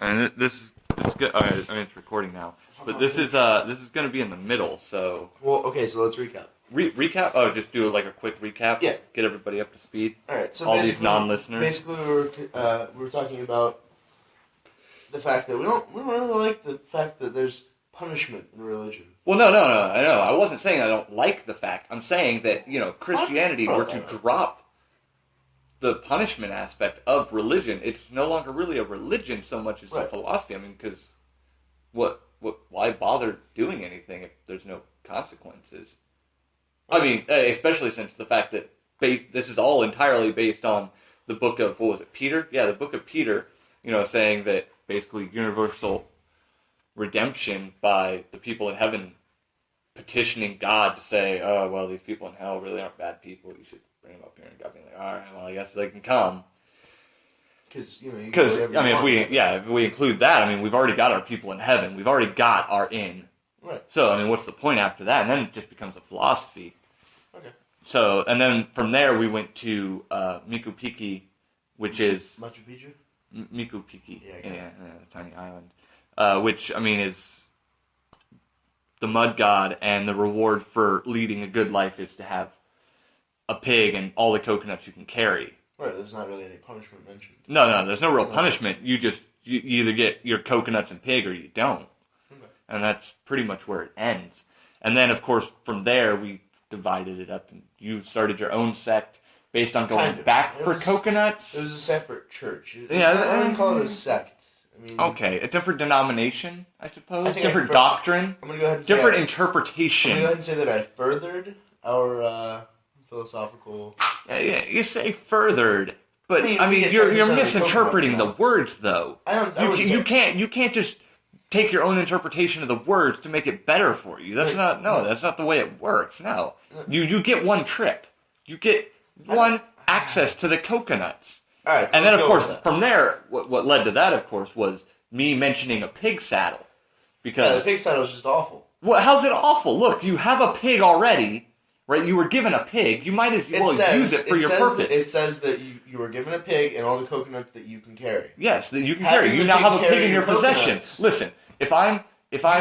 And this is good. I mean, it's recording now, but this is going to be in the middle. So okay. So let's recap. Recap? Oh, just do like a quick recap. Yeah. Get everybody up to speed. All right. So all these non-listeners. Basically, we were talking about the fact that we don't really like the fact that there's punishment in religion. Well, no. I know. I wasn't saying I don't like the fact. I'm saying that if Christianity were to drop the punishment aspect of religion, it's no longer really a religion so much as a philosophy. I mean, because why bother doing anything if there's no consequences? I mean, especially since the fact that this is all entirely based on the book of, what was it, Peter? Yeah, the book of Peter, saying that basically universal redemption by the people in heaven petitioning God to say, oh, well, these people in hell really aren't bad people. You should bring them up here. And God being like, all right, well, I guess they can come. Because, I mean, if we include that, I mean, we've already got our people in heaven. We've already got our in. Right. So, I mean, what's the point after that? And then it just becomes a philosophy. Okay. So, and then from there we went to Mikupiki, which is... Machu Picchu? Mikupiki. Yeah, a tiny island. Which, I mean, is the mud god, and the reward for leading a good life is to have a pig and all the coconuts you can carry. Right, there's not really any punishment mentioned. No, there's no real punishment. You either get your coconuts and pig or you don't. Okay. And that's pretty much where it ends. And then, of course, from there, we divided it up, and you started your own sect based on going back for coconuts. It was a separate church. I wouldn't call it a sect. I mean, okay, a different denomination, I suppose. Different doctrine. I'm gonna go ahead and different interpretation. I'm gonna go ahead and say that I furthered our philosophical. Yeah, you say furthered, but I mean you're misinterpreting the words, though. You can't just take your own interpretation of the words to make it better for you. That's not the way it works. No, you get one trip. You get one access to the coconuts. All right, so and then, of course, from there, what led to that, of course, was me mentioning a pig saddle. Because the pig saddle is just awful. Well, how's it awful? Look, you have a pig already, right? You were given a pig. You might as well use it for your purpose. It says that you were given a pig and all the coconuts that you can carry. Yes, that you can carry. You now have a pig in your possession. Listen, if I If I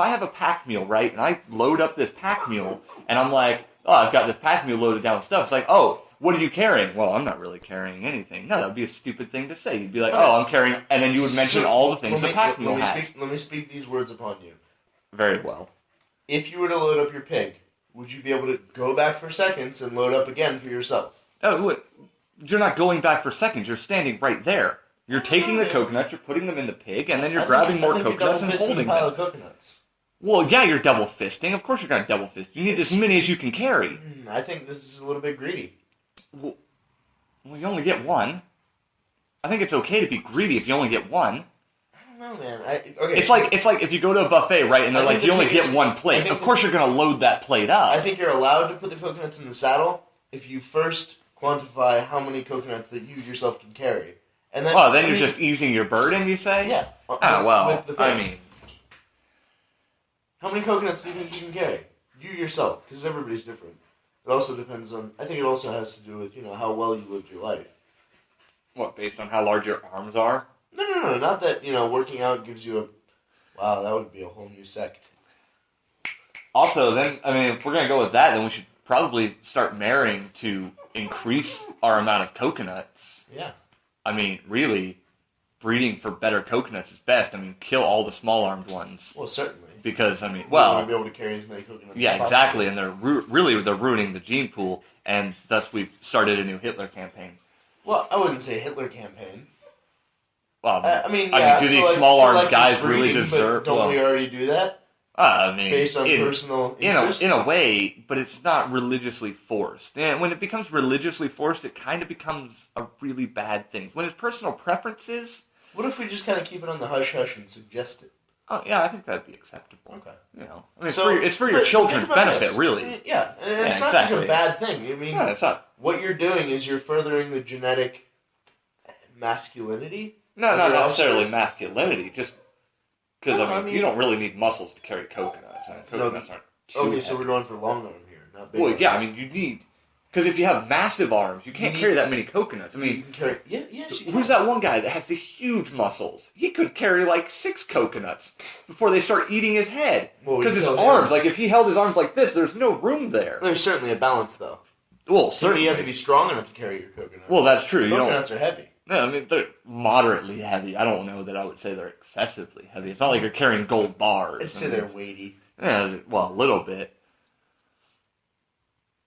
have a pack mule, right, and I load up this pack mule, and I'm like, oh, I've got this pack mule loaded down with stuff. It's like, oh, what are you carrying? Well, I'm not really carrying anything. No, that would be a stupid thing to say. You'd be like, oh, I'm carrying, and then you would mention all the things the pack mule has. Let me speak these words upon you. Very well. If you were to load up your pig, would you be able to go back for seconds and load up again for yourself? Oh, wait. You're not going back for seconds. You're standing right there. You're taking the coconuts, you're putting them in the pig, and then you're grabbing more coconuts and holding them. Pile of coconuts. Well, yeah, you're double fisting. Of course you're going to double fist. You need as many as you can carry. I think this is a little bit greedy. Well, you only get one. I think it's okay to be greedy if you only get one. I don't know, man. It's like if you go to a buffet, right, and they're like, you only get one plate. Of course you're going to load that plate up. I think you're allowed to put the coconuts in the saddle if you first quantify how many coconuts that you yourself can carry. And then, then you're just easing your burden, you say? Yeah. I mean... How many coconuts do you think you can carry? You yourself, because everybody's different. It also depends on... I think it also has to do with, how well you lived your life. What, based on how large your arms are? No. Not that, working out gives you a... Wow, that would be a whole new sect. Also, then, if we're going to go with that, then we should probably start marrying to increase our amount of coconuts. Yeah. Really, breeding for better coconuts is best. Kill all the small-armed ones. Well, certainly. Because, you want to be able to carry as many coconuts as possible. Exactly, and they're ruining the gene pool, and thus we've started a new Hitler campaign. Well, I wouldn't say Hitler campaign. Well, do these small-armed guys really deserve... Don't we already do that? Based on personal interest? In a way, but it's not religiously forced. And when it becomes religiously forced, it kind of becomes a really bad thing. When it's personal preferences... What if we just kind of keep it on the hush-hush and suggest it? Oh, yeah, I think that'd be acceptable. Okay. It's for your children's benefit, really. Yeah, and it's not such a bad thing. No, it's not. What you're doing is you're furthering the genetic masculinity. No, not necessarily masculinity, just... Because, you don't really need muscles to carry coconuts. Coconuts aren't too heavy. So we're going for long arm here, not big arm. Well, yeah, you need... Because if you have massive arms, you can't carry that many coconuts. I mean, you can carry. Yes, you can. Who's that one guy that has the huge muscles? He could carry like 6 coconuts before they start eating his head. Because his arms, like if he held his arms like this, there's no room there. There's certainly a balance, though. Well, certainly. You have to be strong enough to carry your coconuts. Well, that's true. Coconuts are heavy. No, I mean, they're moderately heavy. I don't know that I would say they're excessively heavy. It's not like you're carrying gold bars. I'd say they're weighty. Yeah, well, a little bit.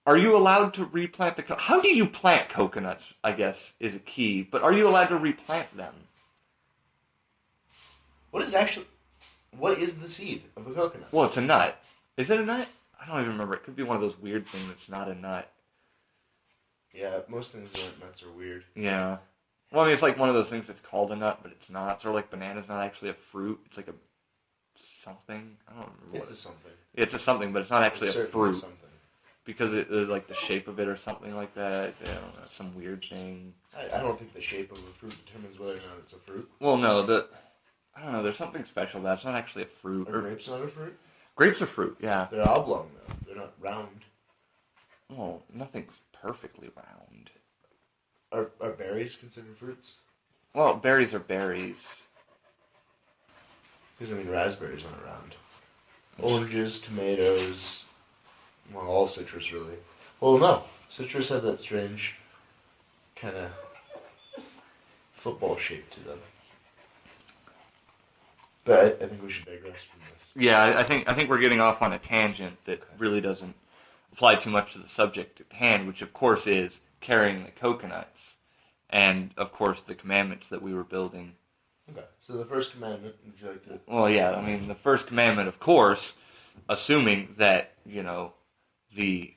Are you allowed to replant the... How do you plant coconuts, I guess, is a key. But are you allowed to replant them? What is the seed of a coconut? Well, it's a nut. Is it a nut? I don't even remember. It could be one of those weird things that's not a nut. Yeah, most things that aren't nuts are weird. Yeah. Well, I mean, it's like one of those things that's called a nut, but it's not. Sort of like banana's not actually a fruit. It's like a something. I don't remember what it's a something. It's a something, but it's not actually a fruit. Something. Because it's like the shape of it or something like that. I don't know, some weird thing. I don't think the shape of a fruit determines whether or not it's a fruit. Well, no, I don't know, there's something special about it. It's not actually a fruit. Are grapes not a fruit? Grapes are fruit, yeah. They're oblong, though. They're not round. Well, nothing's perfectly round. Are berries considered fruits? Well, berries are berries. Because, I mean, raspberries aren't round. Oranges, tomatoes... Well, all citrus, really. Well, no. Citrus have that strange kind of football shape to them. But I think we should digress from this. Yeah, I think we're getting off on a tangent that really doesn't apply too much to the subject at hand, which, of course, is carrying the coconuts. And, of course, the commandments that we were building. Okay. So the first commandment, would you like to... Well, yeah, I mean, the first commandment, of course, assuming that, the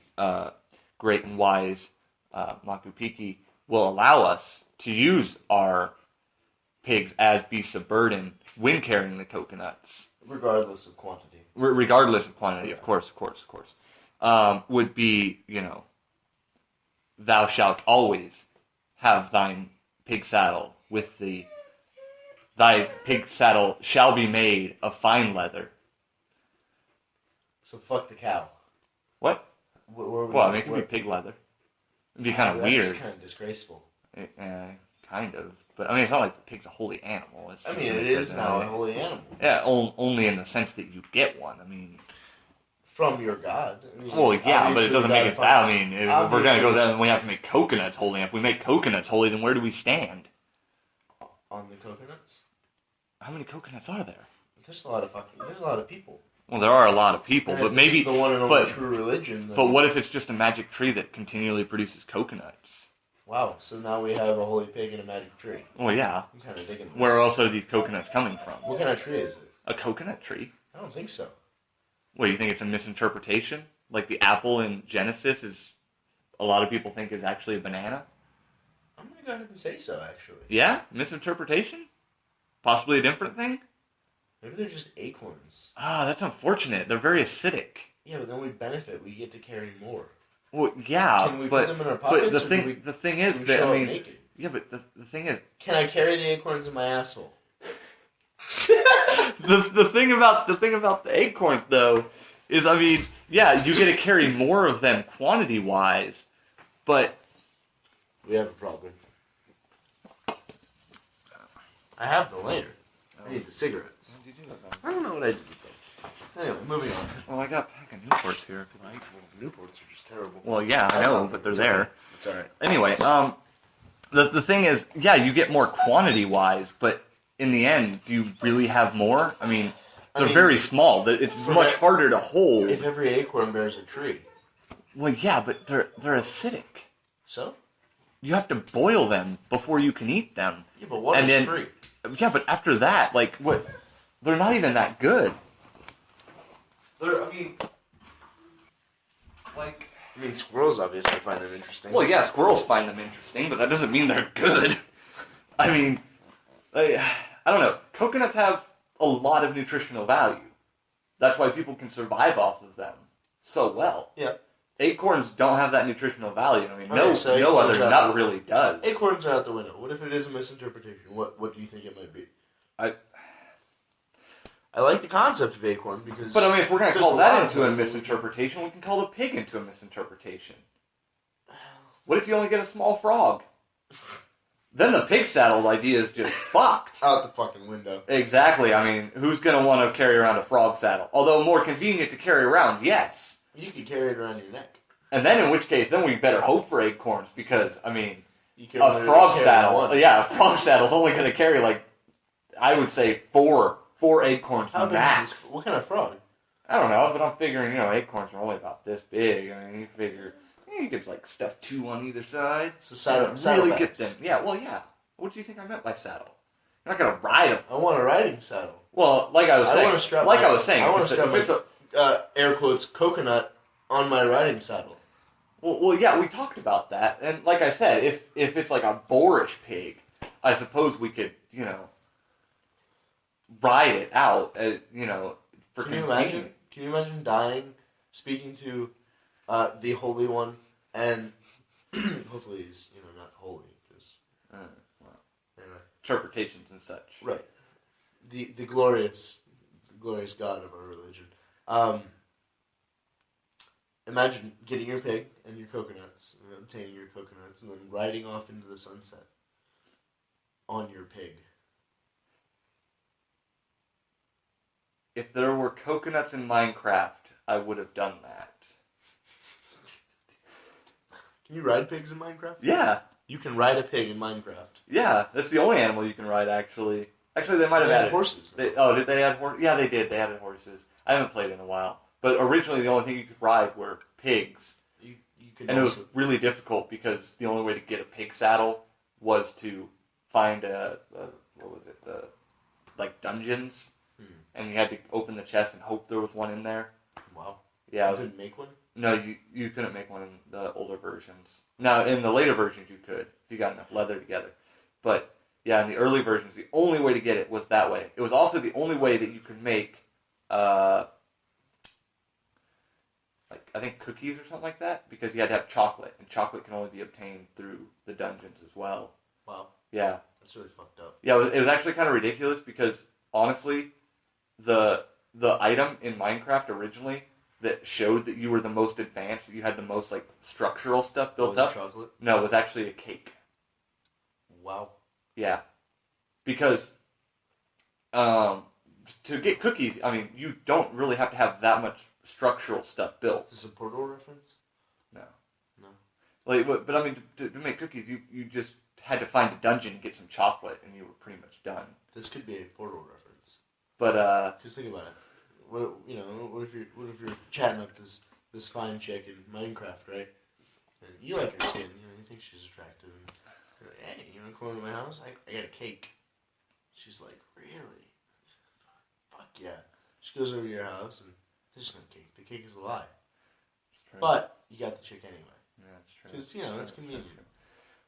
great and wise Makupiki will allow us to use our pigs as beasts of burden when carrying the coconuts. Regardless of quantity. Regardless of quantity, of course. Would be, thou shalt always have thine pig saddle with thee. Thy pig saddle shall be made of fine leather. So fuck the cow. What? Well, it could be pig leather. It'd be kind of weird. That's kind of disgraceful. Kind of. But, I mean, it's not like the pig's a holy animal. It is now a holy animal. Yeah, only in the sense that you get one. I mean... From your god. Well, yeah, but it doesn't make it that. I mean, if we're going to go there, then we have to make coconuts holy. If we make coconuts holy, then where do we stand? On the coconuts? How many coconuts are there? There's a lot of people. Well, there are a lot of people, and but maybe the one and only true religion. But what if it's just a magic tree that continually produces coconuts? Wow! So now we have a holy pig and a magic tree. Well, yeah. I'm kind of digging this. Where else are these coconuts coming from? What kind of tree is it? A coconut tree? I don't think so. What, do you think it's a misinterpretation? Like the apple in Genesis is, a lot of people think is actually a banana? I'm gonna go ahead and say so. Actually. Yeah, misinterpretation? Possibly a different thing? Maybe they're just acorns. Ah, that's unfortunate. They're very acidic. Yeah, but then we benefit. We get to carry more. Well, yeah, can we put them in our pockets? But the thing is that, I mean, naked? Yeah, but the thing is, can I carry the acorns in my asshole? the thing about the acorns though is, I mean, yeah, you get to carry more of them quantity wise, but we have a problem. I have the lighter. I need the cigarettes. What did you do with them? I don't know what I did with them. Anyway, moving on. Well, I got a pack of Newports here if you like. Well, Newports are just terrible. Well, yeah, I know, but they're there. It's alright. Anyway, the thing is, yeah, you get more quantity wise, but in the end, do you really have more? I mean, they're very small. It's much harder to hold. If every acorn bears a tree. Well, yeah, but they're acidic. So? You have to boil them before you can eat them. Yeah, but what is free? Yeah, but after that, like, what? They're not even that good. I mean, squirrels obviously find them interesting. Well, yeah, squirrels find them interesting, but that doesn't mean they're good. I mean, I don't know. Coconuts have a lot of nutritional value. That's why people can survive off of them so well. Yeah. Acorns don't have that nutritional value. I mean, Okay, no other nut really does. Acorns are out the window. What if it is a misinterpretation? What do you think it might be? I like the concept of acorn because... But, I mean, if we're going to call that into a misinterpretation, we can call the pig into a misinterpretation. What if you only get a small frog? Then the pig saddle idea is just fucked. Out the fucking window. Exactly. I mean, who's going to want to carry around a frog saddle? Although more convenient to carry around, yes. You could carry it around your neck. And then in which case, then we better hope for acorns because, I mean, You can a frog saddle. Yeah, a frog saddle's only going to carry like, I would say four acorns How big max. is this? What kind of frog? I don't know, but I'm figuring, acorns are only about this big. I mean, you figure, you could like stuff 2 on either side. So saddle really bags. get them. Yeah, well, yeah. What do you think I meant by saddle? You're not gonna ride them. I want a riding saddle. Well, like I was saying, I want to strap air quotes coconut on my riding saddle. Well, yeah, we talked about that, and like I said, if it's like a boorish pig, I suppose we could, ride it out, for Can you convenience. imagine? Can you imagine dying, speaking to the Holy One, and hopefully he's not holy, because Interpretations and such. Right. The glorious God of our religion. Imagine getting your pig and your coconuts, and obtaining your coconuts, and then riding off into the sunset on your pig. If there were coconuts in Minecraft, I would have done that. Can you ride pigs in Minecraft? Yeah. You can ride a pig in Minecraft. Yeah, that's the only animal you can ride, actually. Actually, they might have added horses. Did they add horses? Yeah, they did. They added horses. I haven't played in a while. But originally, the only thing you could ride were pigs. You could and it was really difficult because the only way to get a pig saddle was to find dungeons. And you had to open the chest and hope there was one in there. Wow. Yeah. You couldn't make one? No, you couldn't make one in the older versions. Now, in the later versions, you could, if you got enough leather together. But, yeah, in the early versions, the only way to get it was that way. It was also the only way that you could make, I think cookies or something like that, because you had to have chocolate, and chocolate can only be obtained through the dungeons as well. Wow. Yeah. That's really fucked up. Yeah, it was actually kind of ridiculous because, honestly, the item in Minecraft originally that showed that you were the most advanced, that you had the most structural stuff built up. Chocolate? No, it was actually a cake. Wow. Yeah, because to get cookies, I mean, you don't really have to have that much structural stuff built. Is this a Portal reference? No. No. But I mean, to make cookies, you just had to find a dungeon and get some chocolate, and you were pretty much done. This could be a Portal reference. But because think about it. What if you're chatting up this fine chick in Minecraft, right? And you like her skin, you think she's attractive. And you're like, hey, you want to come over to my house? I got a cake. She's like, really? Fuck yeah. She goes over to your house and there's no cake. The cake is a lie. But you got the chick anyway. Yeah, that's true. Because it's convenient.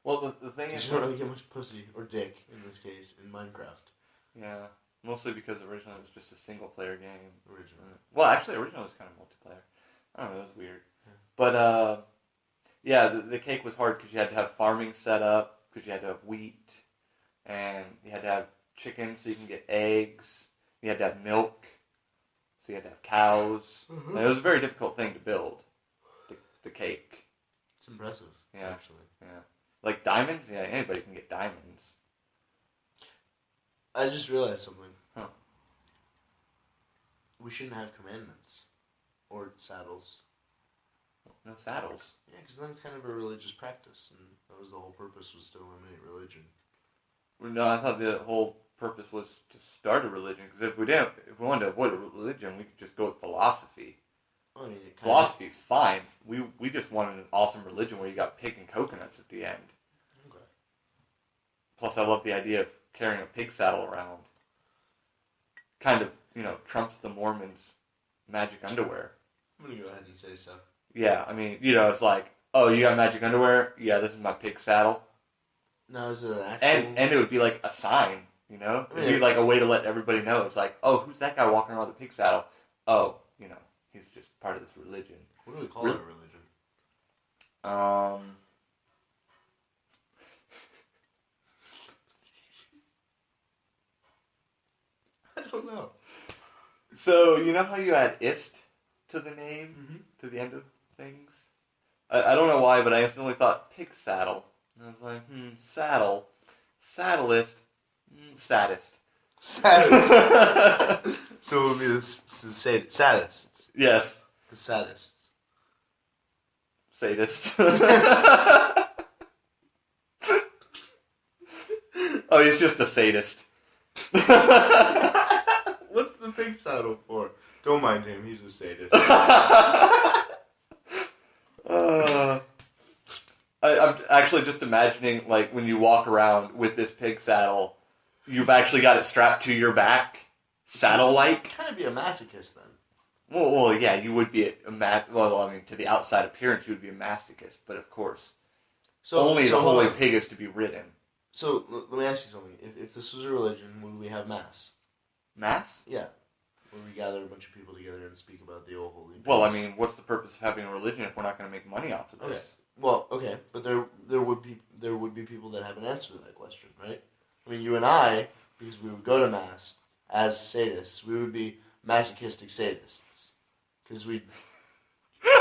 Well, the thing is, you don't really get much pussy or dick in this case in Minecraft. Yeah. Mostly because originally it was just a single-player game. Originally. Well, actually, originally it was kind of multiplayer. I don't know, it was weird. Yeah. But, yeah, the cake was hard because you had to have farming set up, because you had to have wheat, and you had to have chickens so you can get eggs. You had to have milk, so you had to have cows. Mm-hmm. And it was a very difficult thing to build, the cake. It's impressive, actually. Yeah. Like diamonds? Yeah, anybody can get diamonds. I just realized something. Huh. We shouldn't have commandments. Or saddles. No saddles. Yeah, because then it's kind of a religious practice, and that was the whole purpose, was to eliminate religion. No, I thought the whole purpose was to start a religion, because if we wanted to avoid a religion, we could just go with philosophy. I mean, Philosophy's fine. We just wanted an awesome religion where you got pig and coconuts at the end. Okay. Plus, I love the idea of carrying a pig saddle around. Kind of, trumps the Mormons' magic underwear. I'm going to go ahead and say so. Yeah, I mean, it's like, oh, you got magic underwear? Yeah, this is my pig saddle. No, is it an actual... And it would be like a sign, It'd be like a way to let everybody know. It's like, oh, who's that guy walking around with a pig saddle? Oh, he's just part of this religion. What do we call our religion? I don't know. So, you know how you add ist to the name, to the end of things? I don't know why, but I instantly thought pig saddle. And I was like, saddle. Saddleist. Saddest. Saddest. So it would be the sadists. Yes. The sadists. Sadist. Oh, he's just a sadist. What's the pig saddle for? Don't mind him, he's a sadist. I'm actually just imagining, like, when you walk around with this pig saddle, you've actually got it strapped to your back, saddle-like. Kind of be a masochist then. Well, yeah, you would be to the outside appearance, you would be a masochist, but of course, the holy pig is to be ridden. So, let me ask you something. If this was a religion, would we have mass? Mass? Yeah. Where we gather a bunch of people together and speak about the old holy pigs. Well, I mean, what's the purpose of having a religion if we're not going to make money off of this? Okay. Well, okay, but there would be people that have an answer to that question, right? I mean, you and I, because we would go to mass as sadists, we would be masochistic sadists, because we'd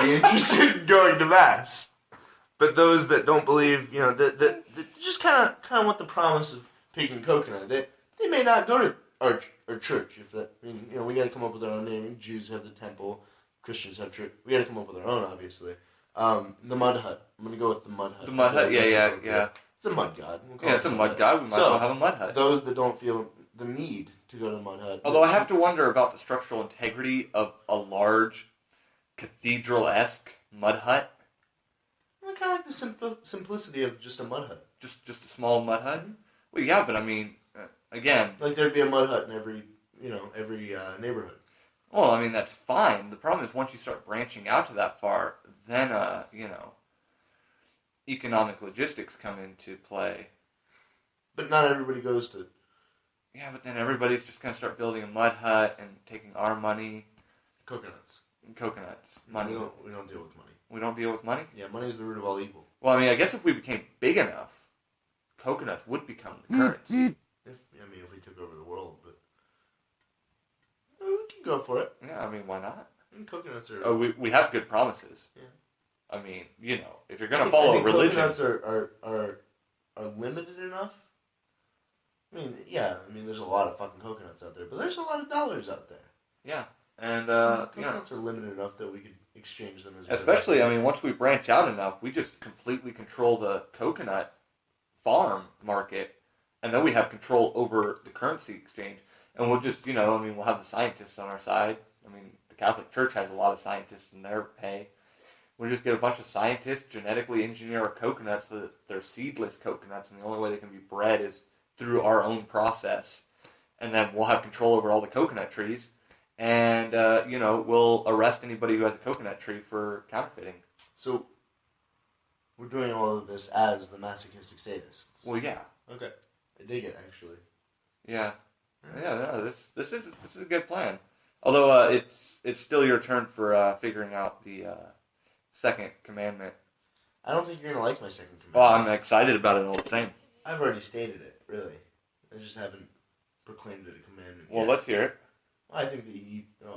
be interested in going to mass. But those that don't believe, that just kind of want the promise of pig and coconut, they may not go to our church. We got to come up with our own naming. Jews have the temple, Christians have church. We got to come up with our own, obviously. The mud hut. I'm gonna go with the mud hut. The mud hut, yeah. It's a mud god. It's a mud god. We might as well have a mud hut. Those that don't feel the need to go to the mud hut. Although I have to wonder about the structural integrity of a large cathedral-esque mud hut. Well, kind of like the simplicity of just a mud hut. Just a small mud hut. Mm-hmm. Well, yeah, but I mean, again, like there'd be a mud hut in every neighborhood. Well, I mean, that's fine. The problem is once you start branching out to that far, then, economic logistics come into play. But not everybody goes to... Yeah, but then everybody's just going to start building a mud hut and taking our money. Coconuts. Money. We don't deal with money. We don't deal with money? Yeah, money is the root of all evil. Well, I mean, I guess if we became big enough, coconuts would become the currency. If we took over the world, but... We can go for it. Yeah, I mean, why not? Coconuts are... Oh, we have good promises. Yeah. I mean, if you're going to follow a religion... Coconuts are limited enough. There's a lot of fucking coconuts out there, but there's a lot of dollars out there. Yeah, and, coconuts are limited enough that we could exchange them as... Especially, once we branch out enough, we just completely control the coconut farm market, and then we have control over the currency exchange. And we'll just, we'll have the scientists on our side. The Catholic Church has a lot of scientists in their pay. We'll just get a bunch of scientists, genetically engineer our coconuts so that they're seedless coconuts, and the only way they can be bred is through our own process. And then we'll have control over all the coconut trees, and, we'll arrest anybody who has a coconut tree for counterfeiting. So, we're doing all of this as the masochistic sadists. Well, yeah. Okay. I dig it, actually. Yeah. Yeah, no, this is a good plan. Although it's still your turn for figuring out the second commandment. I don't think you're gonna like my second commandment. Well, I'm excited about it all the same. I've already stated it, really. I just haven't proclaimed it a commandment. Well, let's hear it. Well, I think that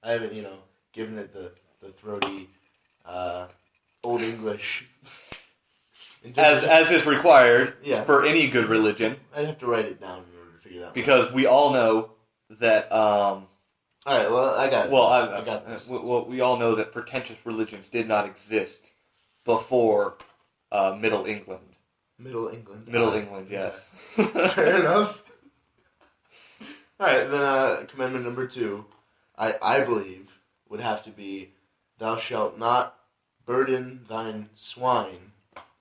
I haven't given it the throaty old English. As is required yeah. for any good religion. I'd have to write it down in order to figure that out. Because we all know that... all right, well, I got it. Well, I got this. Well, we all know that pretentious religions did not exist before Middle England. Middle England? Middle England, yes. Fair enough. All right, then commandment number 2, I believe, would have to be, thou shalt not burden thine swine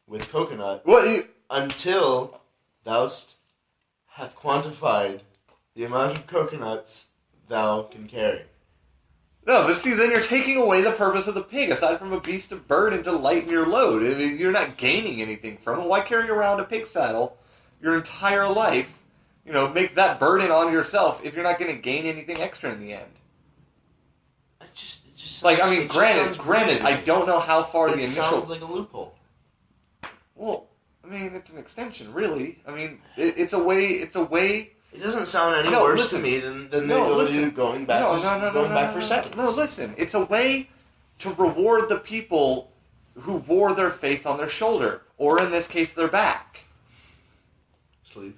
with coconut until thou hath quantified the amount of coconuts thou can carry. No, but see, then you're taking away the purpose of the pig, aside from a beast of burden to lighten your load. You're not gaining anything from it. Why carry around a pig saddle your entire life? Make that burden on yourself if you're not going to gain anything extra in the end. It just granted, I don't know how far the initial... It sounds like a loophole. Well, it's an extension, really. It's a way... It doesn't sound any worse to me than going back for a second. No, listen. It's a way to reward the people who wore their faith on their shoulder, or in this case, their back. Sleeve.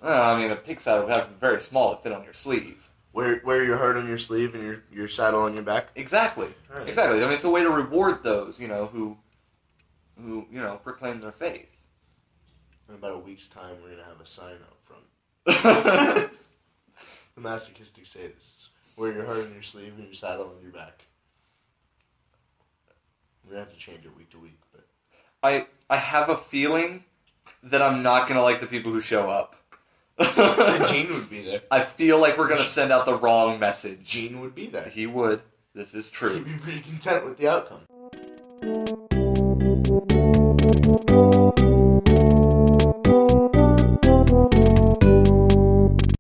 I mean, a pig saddle would have to be very small to fit on your sleeve. Wear your heart on your sleeve and your saddle on your back? Exactly. Right. Exactly. I mean, it's a way to reward those, who proclaim their faith. In about a week's time, we're going to have a sign out front. The masochistic sadists. Wear your heart on your sleeve and your saddle on your back. We're going to have to change it week to week. But I have a feeling that I'm not going to like the people who show up. Gene would be there. I feel like we're going to send out the wrong message. Gene would be there. He would. This is true. He'd be pretty content with the outcome.